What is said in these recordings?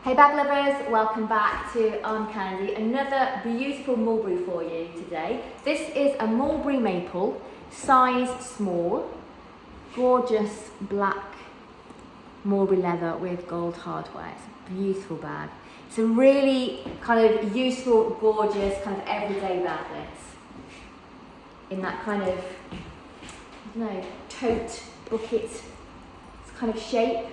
Hey bag lovers, welcome back to Candy. Another beautiful mulberry for you today. This is a mulberry maple, size small, gorgeous black mulberry leather with gold hardware. It's a beautiful bag. It's a really kind of useful, gorgeous, kind of everyday bag, this. In that kind of, I don't know, tote, bucket kind of shape.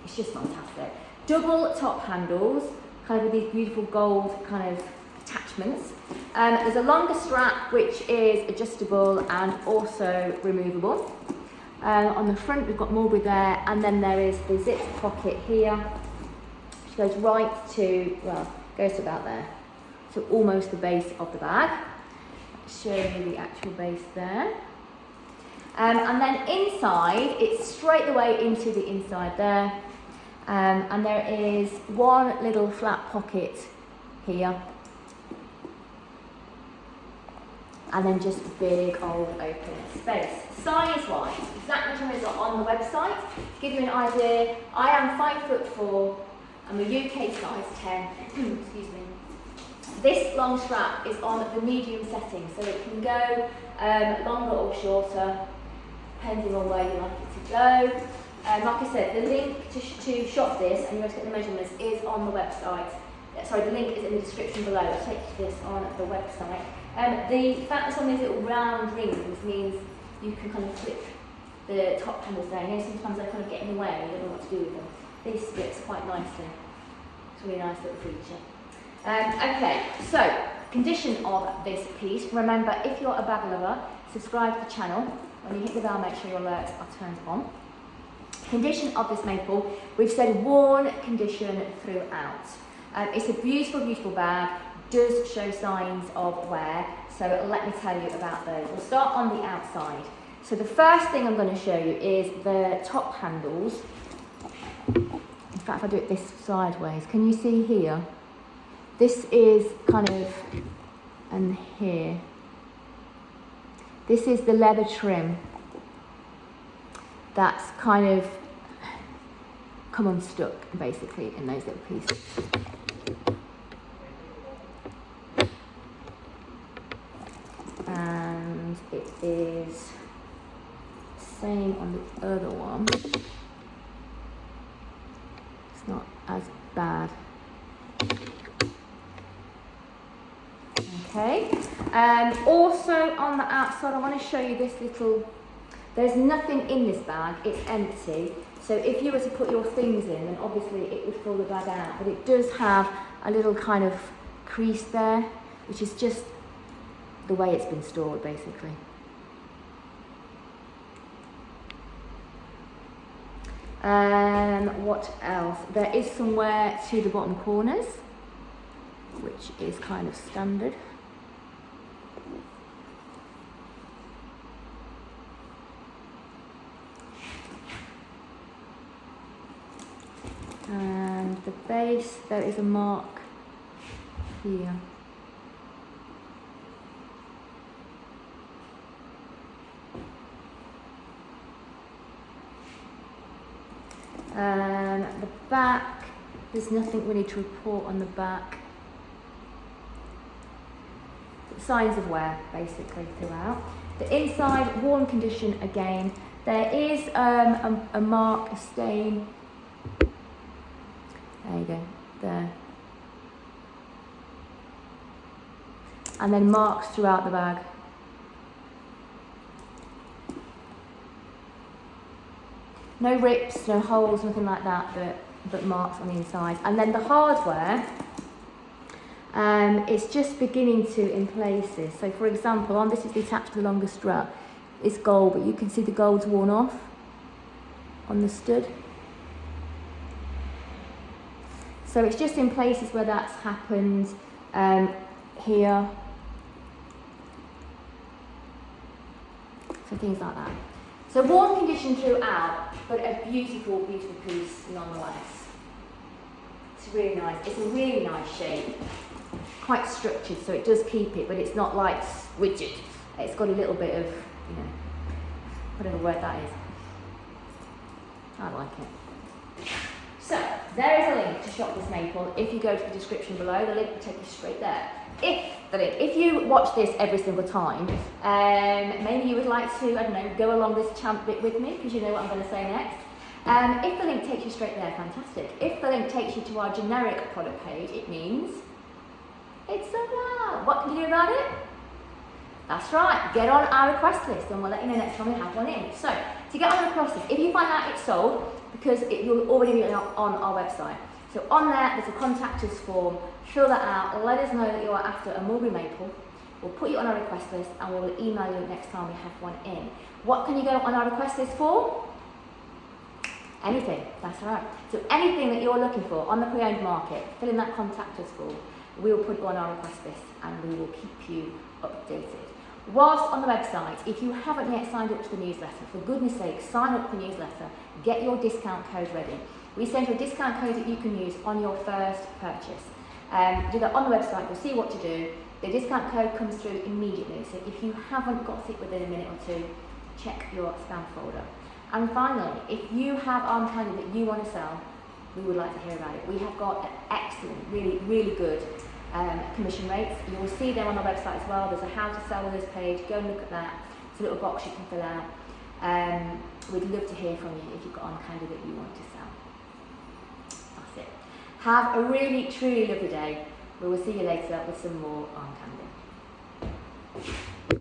It's just fantastic. Double top handles, kind of with these beautiful gold kind of attachments. There's a longer strap which is adjustable and also removable. On the front we've got Mulberry there, and then there is the zip pocket here, which goes right to, well, goes to about there. So almost the base of the bag. I'll show you the actual base there. And then inside, it's straight the way into the inside there. And there is one little flat pocket here. And then just a big old open space. Size-wise, exact measurements are on the website. To give you an idea, I am 5'4", I'm a UK size 10, excuse me. This long strap is on the medium setting, so it can go longer or shorter, depending on where you like it to go. Like I said, the link to shop this and you want to get the measurements is on the website. Sorry, the link is in the description below. I'll take you to this on the website. The fact it's on these little round rings means you can kind of flip the top handles down. You know, sometimes they kind of get in the way and you don't know what to do with them. These splits quite nicely. It's a really nice little feature. Okay, so condition of this piece. Remember, if you're a bag lover, subscribe to the channel. When you hit the bell, make sure your alerts are turned on. Condition of this maple, we've said worn condition throughout. It's a beautiful, beautiful bag, does show signs of wear, so let me tell you about those. We'll start on the outside. So the first thing I'm going to show you is the top handles. In fact, if I do it this sideways, can you see here? This is kind of, and here. This is the leather trim that's kind of come unstuck basically in those little pieces. And it is same on the other one. It's not as bad. Okay. Also on the outside, I want to show you this little. There's nothing in this bag, it's empty. So if you were to put your things in, then obviously it would fill the bag out. But it does have a little kind of crease there, which is just the way it's been stored, basically. What else? There is some wear to the bottom corners, which is kind of standard. And the base, there is a mark here. And the back, there's nothing really to report on the back. Signs of wear, basically, throughout. The inside, worn condition again. There is a mark, a stain. There you go, there. And then marks throughout the bag. No rips, no holes, nothing like that, but marks on the inside. And then the hardware, it's just beginning to in places. So for example, on this is attached to the longer strap. It's gold, but you can see the gold's worn off on the stud. So it's just in places where that's happened, here. So things like that. So worn condition throughout, but a beautiful, beautiful piece nonetheless. It's really nice. It's a really nice shape. Quite structured, so it does keep it, but it's not like rigid. It's got a little bit of, you know, whatever word that is. I like it. So, there is a link to shop this maple. If you go to the description below, the link will take you straight there. If you watch this every single time, maybe you would like to, I don't know, go along this chant bit with me, because you know what I'm going to say next. If the link takes you straight there, fantastic. If the link takes you to our generic product page, it means it's sold out. What can you do about it? That's right, get on our request list and we'll let you know next time we have one in. So, to get on the request list, if you find out it's sold, because you'll already be on our website. So on there, there's a contact us form, fill that out, let us know that you're after a mulberry maple. We'll put you on our request list and we will email you next time we have one in. What can you go on our request list for? Anything, that's right. So anything that you're looking for on the pre-owned market, fill in that contact us form. We will put you on our request list and we will keep you updated. Whilst on the website, if you haven't yet signed up to the newsletter, for goodness sake, sign up to the newsletter, get your discount code ready. We send you a discount code that you can use on your first purchase. Do that on the website, you'll see what to do. The discount code comes through immediately, so if you haven't got it within a minute or two, check your spam folder. And finally, if you have arm candy that you want to sell, we would like to hear about it. We have got an excellent, really, really good commission rates. You will see them on our website as well. There's a how to sell with us page. Go and look at that. It's a little box you can fill out. We'd love to hear from you if you've got arm candy that you want to sell. That's it. Have a really, truly lovely day. We will see you later with some more arm candy.